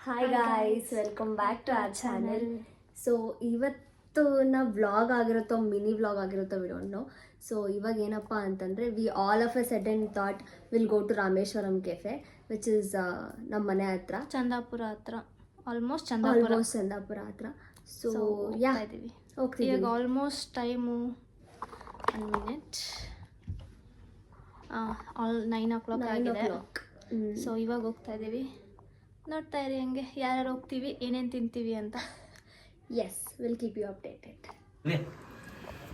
Hi guys, welcome back to our channel. So ಇವತ್ತು ನಾವು vlog ಆಗಿರುತ್ತೋ ಮಿನಿ ವ್ಲಾಗ್ ಆಗಿರುತ್ತೋ ವಿ ಡೋಂಟ್ ನೋ. ಸೊ ಇವಾಗ ಏನಪ್ಪ ಅಂತಂದರೆ we all of a sudden thought will go to Rameshwaram Cafe which is ನಮ್ಮ ಮನೆ ಹತ್ರ, ಚಂದಾಪುರ ಹತ್ರ, ಆಲ್ಮೋಸ್ಟ್ ಚಂದಾಪುರ ಹತ್ರ. ಸೊ ಯಾ ಇದ್ದೀವಿ ಹೋಗ್ತೀವಿ. ಇವಾಗ almost time 1 minute all 9 o'clock ಆಗಿದೆ. ಸೊ ಇವಾಗ ಹೋಗ್ತಾ ಇದ್ದೀವಿ. ನೋಡ್ತಾ ಇರಿ ಹಂಗೆ ಯಾರ್ಯಾರು ಹೋಗ್ತೀವಿ, ಏನೇನು ತಿಂತೀವಿ ಅಂತ. Yes, will keep you updated.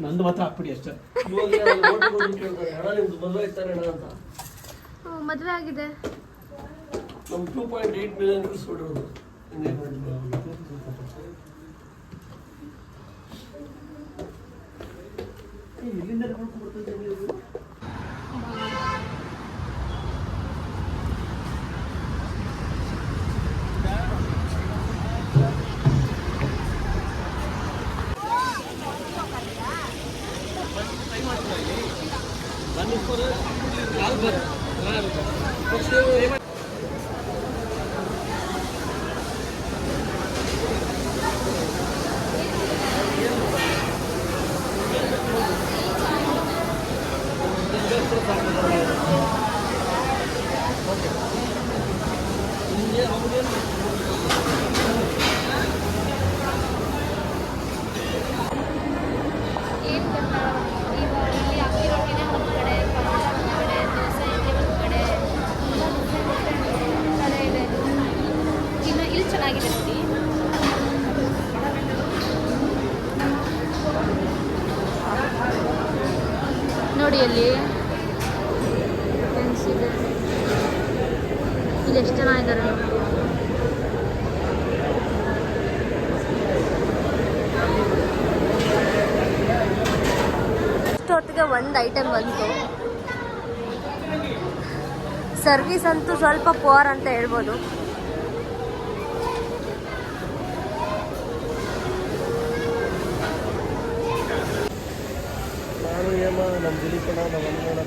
ನಂದು ಮಾತ್ರ ಹಾಕ್ಬಿಡಿ ಅಷ್ಟೇ. ಮದುವೆ ಆಗಿದೆ. ನಮ್ಮ 2.8 ಮಿಲಿಯನ್ ವ್ಯೂಸ್ ಕೊಟ್ಟಿರೋದು. ಇಲ್ಲಿಂದ ಬರ್ತದೆ ನೀವು. ನೋಡಿ ಅಲ್ಲಿ ಫ್ರೆಂಡ್ಸಿದೆ, ಇಲ್ಲಿ ಎಷ್ಟು ಜನ ಇದ್ದಾರೆ. ಇಷ್ಟೊತ್ತಿಗೆ ಒಂದು ಐಟಮ್ ಬಂತು. ಸರ್ವಿಸ್ ಅಂತೂ ಸ್ವಲ್ಪ ಪುವರ್ ಅಂತ ಹೇಳ್ಬೋದು. ನಮ್ಮ ದಿಲೀಪಣ್ಣ ನಮ್ಮ ಅಣ್ಣ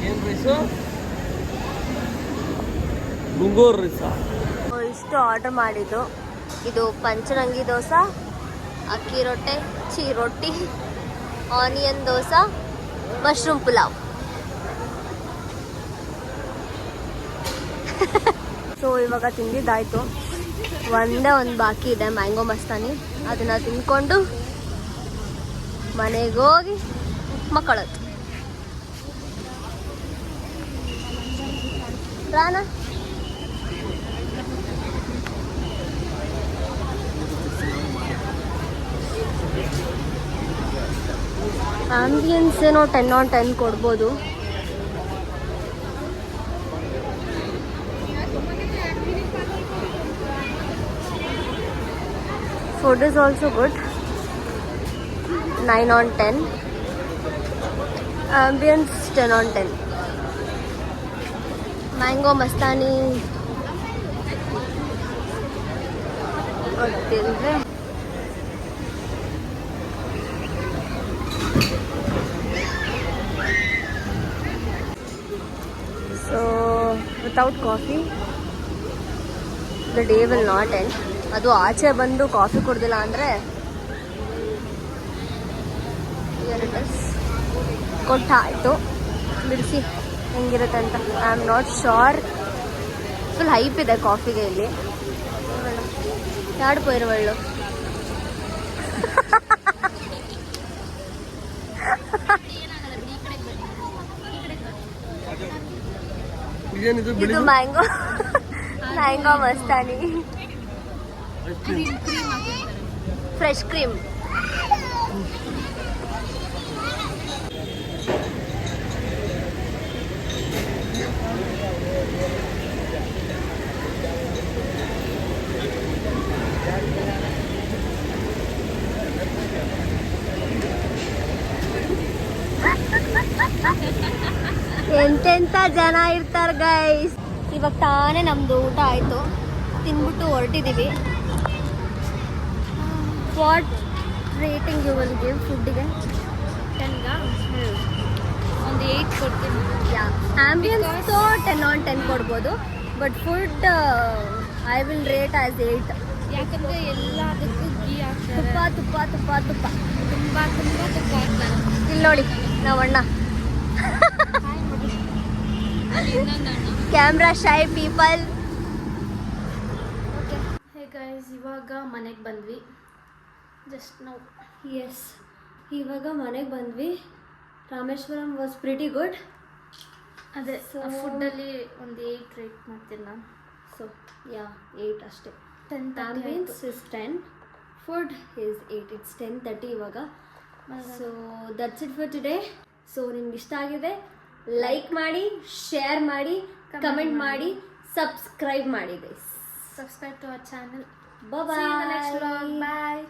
ಏನು ರೈಸು? ಗುಂಗೂರು ರೈಸ. ಇಷ್ಟು ಆರ್ಡರ್ ಮಾಡಿದ್ದು. ಇದು ಪಂಚರಂಗಿ ದೋಸೆ, ಅಕ್ಕಿ ರೊಟ್ಟಿ, onion dosa, mushroom pulao. So ಇವಾಗ ತಿಂದಿದ್ದಾಯ್ತು. ಒಂದೇ ಒಂದು ಬಾಕಿ ಇದೆ, ಮ್ಯಾಂಗೋ ಮಸ್ತಾನಿ. ಅದನ್ನು ತಿಂದ್ಕೊಂಡು ಮನೆಗೆ ಹೋಗಿ ಮಕ್ಕಳದು. ರಾನಾ ಆಂಬಿಯನ್ಸ್ ಏನೋ 10 on 10 ಕೊಡ್ಬೋದು. Food is also good. 9 on 10. Ambience 10 on 10. Mango mastani ಗೊತ್ತಿಲ್ವೇ. So without coffee the day will not end. ಅದು ಆಚೆ ಬಂದು ಕಾಫಿ ಕುಡ್ದಿಲ್ಲ ಅಂದರೆ ಕೊಟ್ಟಾಯಿತು. ಬಿಡಿಸಿ ಹೆಂಗಿರುತ್ತೆ ಅಂತ I am not sure. Full hype ಇದೆ ಕಾಫಿಗೆ ಇಲ್ಲಿ. ಯಾಡು ಪೋಯಿರುವಳ್ಳು ಇದು ಮ್ಯಾಂಗೋ ಮಸ್ತಾನಿ, ಫ್ರೆಶ್ ಕ್ರೀಮ್. ಎಂತೆಂಥ ಜನ ಇರ್ತಾರೆ ಗೈಸ್. ಇವಾಗ ತಾನೇ ನಮ್ಮದು ಊಟ ಆಯಿತು, ತಿಂದ್ಬಿಟ್ಟು ಹೊರಟಿದ್ದೀವಿ. What rating you will give ಫುಡ್ಡಿಗೆ? 10ಗ ಒಂದು 8 ಕೊಡ್ತೀನಿ. ಆಂಬಿಯನ್ಸ್ 10/10 ಕೊಡ್ಬೋದು, but food I will rate as 8. ಯಾಕಂದ್ರೆ ಎಲ್ಲದಕ್ಕೂ ಗೀ ಹಾಕ್ತಾರೆ, ತುಪ್ಪ ತುಪ್ಪ ತುಪ್ಪ ತುಪ್ಪ ತುಂಬ ತುಪ್ಪ ಹಾಕ್ತಾರೆ. ಇಲ್ಲಿ ನೋಡಿ ನಾವು ಅಣ್ಣ ಹಾಯ್ ನೋಡಿ, ಅಲ್ಲಿ ಇನ್ನೊಂದು ಅಣ್ಣ. Camera shy people. Okay hey guys, ಇವಾಗ ಮನೆಗೆ ಬಂದ್ವಿ. ಜಸ್ಟ್ ನಾವು ಎಸ್, ಇವಾಗ ಮನೆಗೆ ಬಂದ್ವಿ. Rameshwaram was pretty good. ಅದೇ So- ಫುಡ್ಡಲ್ಲಿ ಒಂದು 8 ರೇಟ್ ಮಾಡ್ತೀನಿ ನಾನು. ಸೊ ಯಾ 8 ಅಷ್ಟೇ. 10:30 ambience is 10, food is 8. It's 10:30 ಇವಾಗ. So that's it for today. So ನಿಮ್ಗೆ ಇಷ್ಟ ಆಗಿದೆ ಲೈಕ್ ಮಾಡಿ, ಶೇರ್ ಮಾಡಿ, ಕಮೆಂಟ್ ಮಾಡಿ, ಸಬ್ಸ್ಕ್ರೈಬ್ ಮಾಡಿ guys. Subscribe to our channel. Bye. Next vlog. Bye.